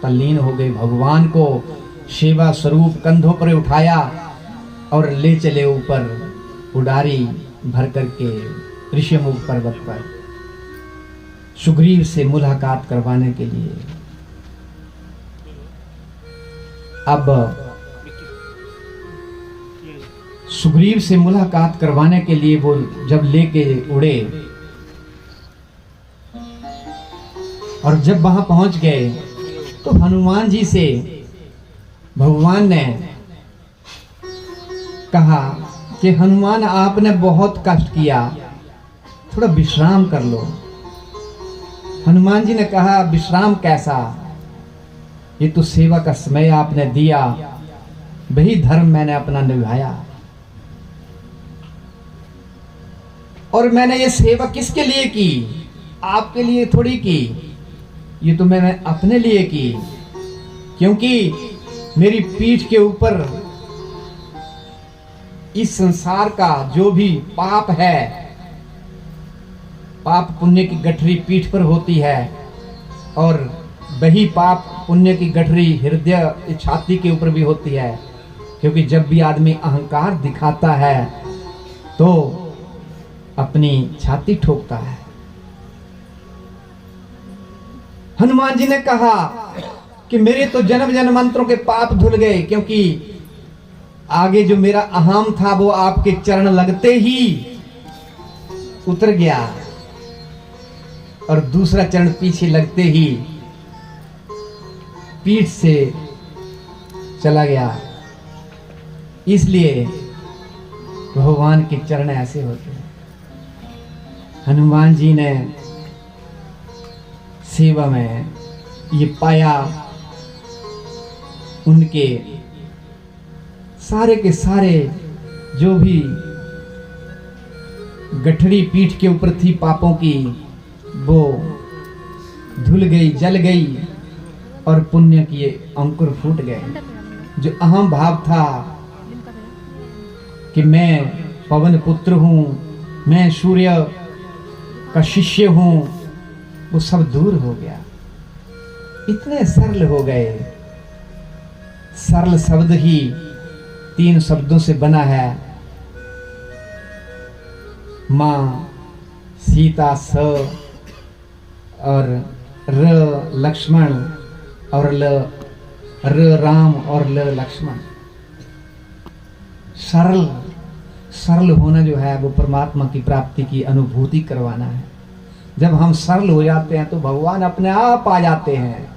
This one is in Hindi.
तल्लीन हो गए। भगवान को सेवा स्वरूप कंधों पर उठाया और ले चले ऊपर उडारी भर करके ऋषिमुख पर्वत पर सुग्रीव से मुलाकात करवाने के लिए। अब सुग्रीव से मुलाकात करवाने के लिए वो जब लेके उड़े और जब वहां पहुंच गए तो हनुमान जी से भगवान ने कहा कि हनुमान आपने बहुत कष्ट किया, थोड़ा विश्राम कर लो। हनुमान जी ने कहा विश्राम कैसा, ये तो सेवा का समय आपने दिया, वही धर्म मैंने अपना निभाया। और मैंने ये सेवा किसके लिए की, आपके लिए थोड़ी की, ये तो मैंने अपने लिए की, क्योंकि मेरी पीठ के ऊपर इस संसार का जो भी पाप है, पाप पुण्य की गठरी पीठ पर होती है और वही पाप पुण्य की गठरी हृदय छाती के ऊपर भी होती है, क्योंकि जब भी आदमी अहंकार दिखाता है तो अपनी छाती ठोकता है। हनुमान जी ने कहा कि मेरे तो जन्म जन्मांतरों के पाप धुल गए, क्योंकि आगे जो मेरा अहम था वो आपके चरण लगते ही उतर गया और दूसरा चरण पीछे लगते ही पीठ से चला गया। इसलिए भगवान के चरण ऐसे होते हैं। हनुमान जी ने सेवा में ये पाया, उनके सारे के सारे जो भी गठड़ी पीठ के ऊपर थी पापों की, वो धुल गई, जल गई और पुण्य के अंकुर फूट गए। जो अहम भाव था कि मैं पवन पुत्र हूं, मैं सूर्य का शिष्य हूं, वो सब दूर हो गया। इतने सरल हो गए। सरल शब्द ही 3 शब्दों से बना है, मां, सीता, स और र लक्ष्मण और ल, र राम और ल लक्ष्मण। सरल सरल होना जो है वो परमात्मा की प्राप्ति की अनुभूति करवाना है। जब हम सरल हो जाते हैं तो भगवान अपने आप आ जाते हैं।